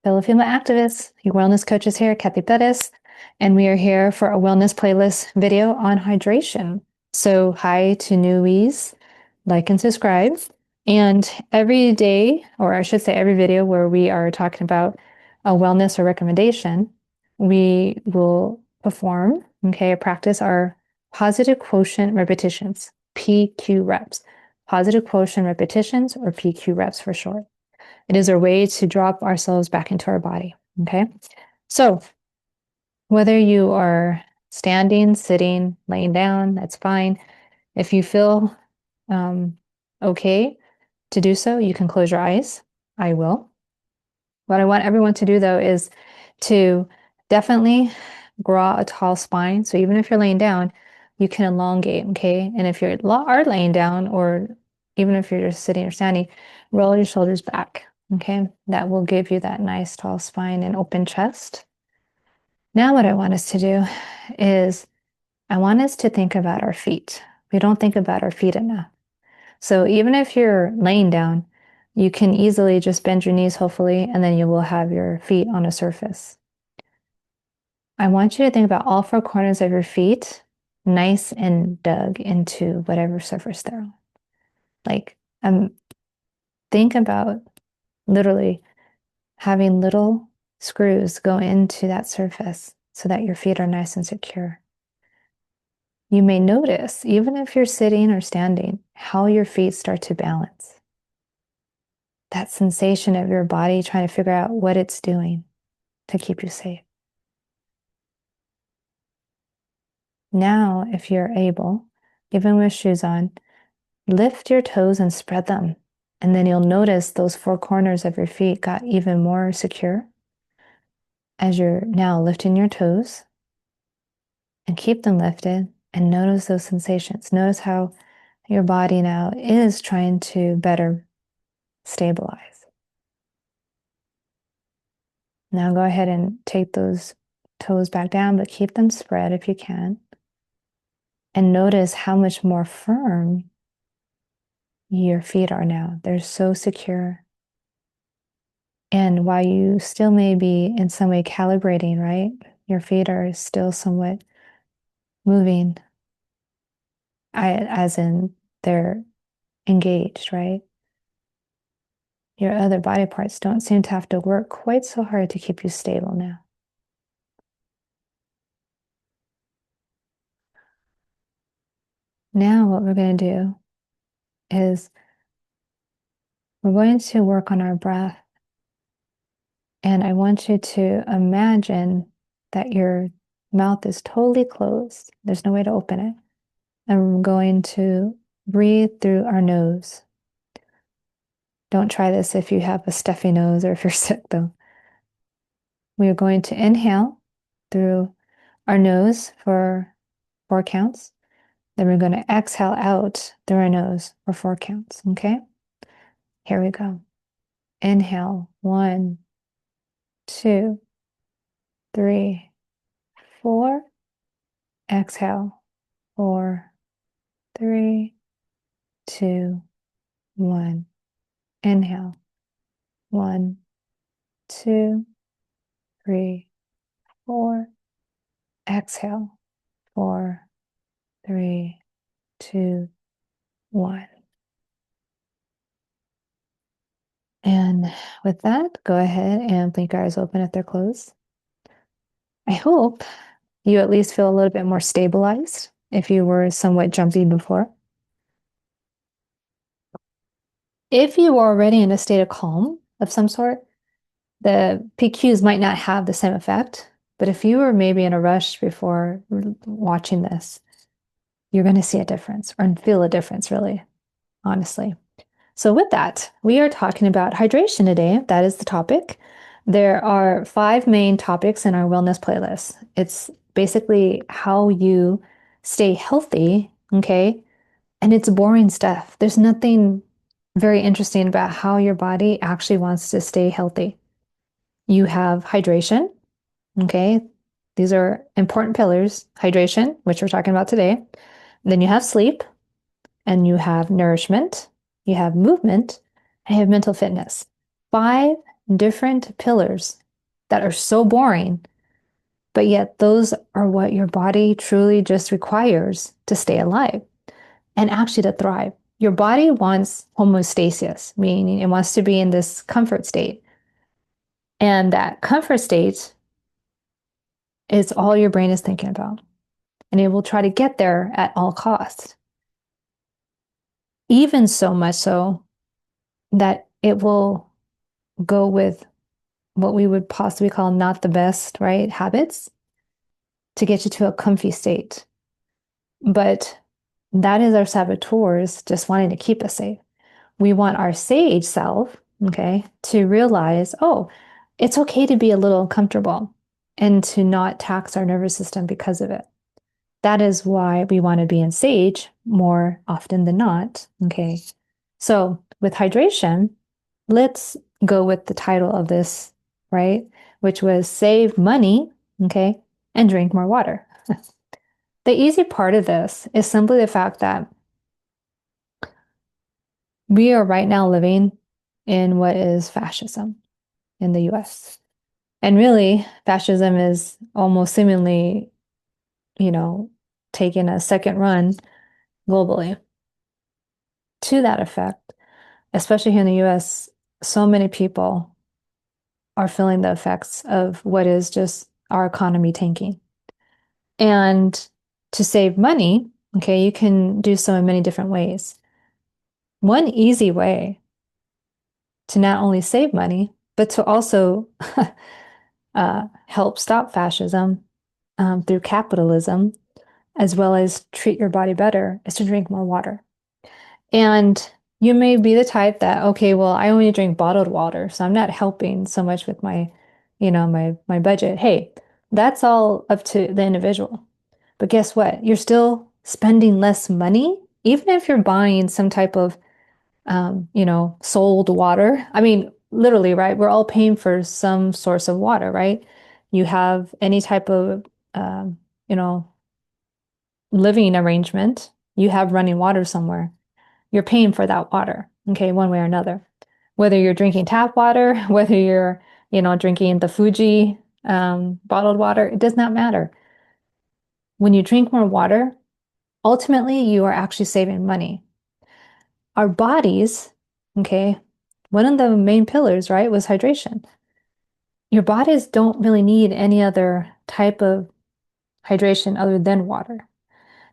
Fellow female activists, your wellness coaches here, Cathy, and we are here for a wellness playlist video on hydration. So hi to newies, like and subscribe. And every day, or I should say every video where we are talking about a wellness or recommendation, we will perform, practice our positive quotient repetitions, PQ reps. Positive quotient repetitions, or PQ reps for short. It is our way to drop ourselves back into our body. Okay. So whether you are standing, sitting, laying down, that's fine. If you feel okay to do so, you can close your eyes. I will. What I want everyone to do though is to definitely draw a tall spine. So even if you're laying down, you can elongate. Okay. And if you are laying down, or even if you're just sitting or standing, roll your shoulders back. Okay, that will give you that nice tall spine and open chest. Now, what I want us to do is I want us to think about our feet. We don't think about our feet enough. So even if you're laying down, you can easily just bend your knees, hopefully, and then you will have your feet on a surface. I want you to think about all four corners of your feet nice and dug into whatever surface they're on. Like, think about literally having little screws go into that surface so that your feet are nice and secure. You may notice, even if you're sitting or standing, how your feet start to balance. That sensation of your body trying to figure out what it's doing to keep you safe. Now, if you're able, even with shoes on, lift your toes and spread them. And then you'll notice those four corners of your feet got even more secure as you're now lifting your toes. And keep them lifted and notice those sensations. Notice how your body now is trying to better stabilize. Now go ahead and take those toes back down, but keep them spread if you can. And notice how much more firm your feet are now. They're so secure. And while you still may be in some way calibrating, right? Your feet are still somewhat moving, as in they're engaged, right? Your other body parts don't seem to have to work quite so hard to keep you stable now. Now, what we're going to do is we're going to work on our breath. And I want you to imagine that your mouth is totally closed. There's no way to open it. And we're going to breathe through our nose. Don't try this if you have a stuffy nose or if you're sick, though. We are going to inhale through our nose for 4 counts. Then we're going to exhale out through our nose for 4 counts, okay? Here we go. Inhale, 1, 2, 3, 4. Exhale, 4, 3, 2, 1. Inhale, 1, 2, 3, 4. Exhale, 4, 3, 2, 1. And with that, go ahead and blink your eyes open if they're closed. I hope you at least feel a little bit more stabilized if you were somewhat jumpy before. If you are already in a state of calm of some sort, the PQs might not have the same effect. But if you were maybe in a rush before watching this, you're going to see a difference or feel a difference, really, honestly. So with that, we are talking about hydration today. That is the topic. There are 5 main topics in our wellness playlist. It's basically how you stay healthy, okay? And it's boring stuff. There's nothing very interesting about how your body actually wants to stay healthy. You have hydration, okay? These are important pillars. Hydration, which we're talking about today. Then you have sleep, and you have nourishment, you have movement, and you have mental fitness. 5 different pillars that are so boring, but yet those are what your body truly just requires to stay alive and actually to thrive. Your body wants homeostasis, meaning it wants to be in this comfort state. And that comfort state is all your brain is thinking about. And it will try to get there at all costs. Even so much so that it will go with what we would possibly call not the best, right? Habits to get you to a comfy state. But that is our saboteurs just wanting to keep us safe. We want our sage self, okay, to realize, oh, it's okay to be a little uncomfortable and to not tax our nervous system because of it. That is why we want to be in sage more often than not, okay? So with hydration, let's go with the title of this, right? Which was save money, okay, and drink more water. The easy part of this is simply the fact that we are right now living in what is fascism in the US. And really, fascism is almost seemingly, you know, taking a second run globally. To that effect, especially here in the US, so many people are feeling the effects of what is just our economy tanking. And to save money, okay, you can do so in many different ways. One easy way to not only save money, but to also help stop fascism through capitalism, as well as treat your body better, is to drink more water. And you may be the type that, okay, well, I only drink bottled water, so I'm not helping so much with my, my budget. Hey, that's all up to the individual. But guess what? You're still spending less money, even if you're buying some type of, sold water. I mean, literally, right? We're all paying for some source of water, right? You have any type of, um, you know, living arrangement, you have running water somewhere. You're paying for that water, okay, one way or another. Whether you're drinking tap water, whether you're, drinking the Fuji bottled water, it does not matter. When you drink more water, ultimately you are actually saving money. Our bodies, okay, one of the main pillars, right, was hydration. Your bodies don't really need any other type of hydration other than water.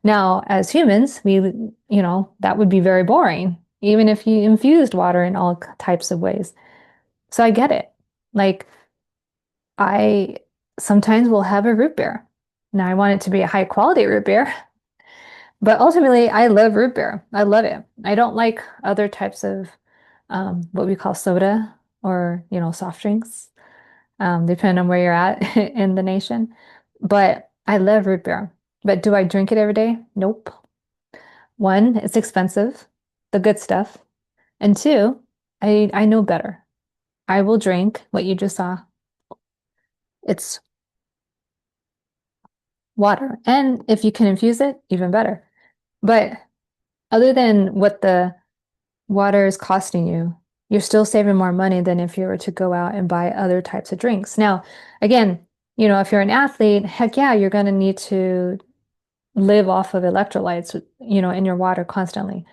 Now, as humans, that would be very boring, even if you infused water in all types of ways. So I get it. Like, I sometimes will have a root beer. Now, I want it to be a high quality root beer, but ultimately, I love root beer. I love it. I don't like other types of what we call soda or, soft drinks, depending on where you're at in the nation. But I love root beer. But do I drink it every day? Nope. One, it's expensive, the good stuff. And two, I know better. I will drink what you just saw. It's water. And if you can infuse it, even better. But other than what the water is costing you, you're still saving more money than if you were to go out and buy other types of drinks. Now, again, if you're an athlete, heck yeah, you're going to need to live off of electrolytes, in your water constantly.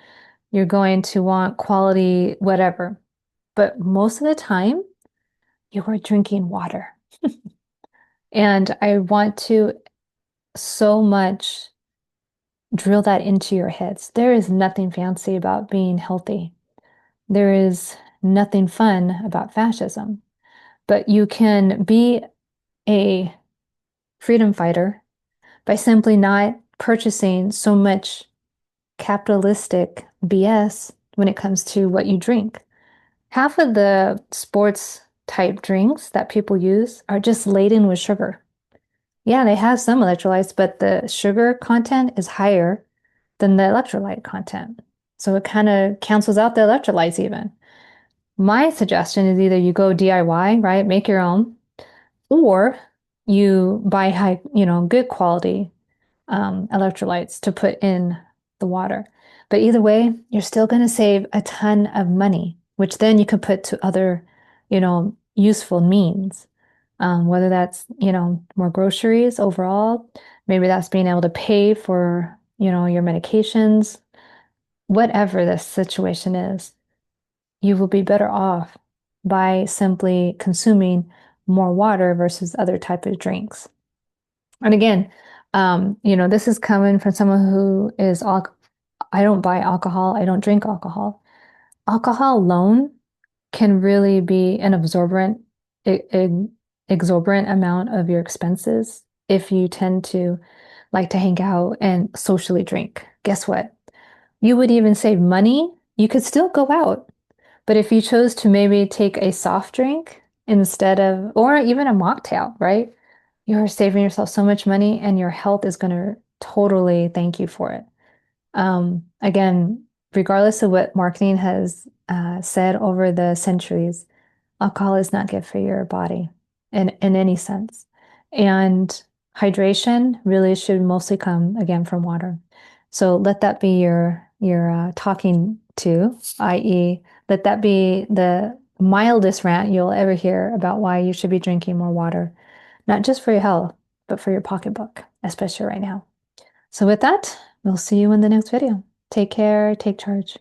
You're going to want quality, whatever. But most of the time, you are drinking water. And I want to so much drill that into your heads. There is nothing fancy about being healthy. There is nothing fun about fascism. But you can be a freedom fighter by simply not purchasing so much capitalistic BS when it comes to what you drink. Half of the sports type drinks that people use are just laden with sugar. Yeah, they have some electrolytes, but the sugar content is higher than the electrolyte content. So it kind of cancels out the electrolytes even. My suggestion is either you go DIY, right? Make your own, or you buy high, good quality electrolytes to put in the water. But either way, you're still going to save a ton of money, which then you could put to other, useful means. Whether that's, more groceries overall, maybe that's being able to pay for, your medications, whatever the situation is, you will be better off by simply consuming more water versus other type of drinks. And again, this is coming from someone who is I don't buy alcohol, I don't drink alcohol. Alcohol alone can really be an e- e- exorbitant amount of your expenses if you tend to like to hang out and socially drink. Guess what? You would even save money. You could still go out, but if you chose to maybe take a soft drink instead of, or even a mocktail, right? You're saving yourself so much money and your health is going to totally thank you for it. Again, regardless of what marketing has said over the centuries, alcohol is not good for your body in any sense. And hydration really should mostly come again from water. So let that be your talking to, i.e., let that be the mildest rant you'll ever hear about why you should be drinking more water, not just for your health, but for your pocketbook, especially right now. So with that, we'll see you in the next video. Take care, take charge.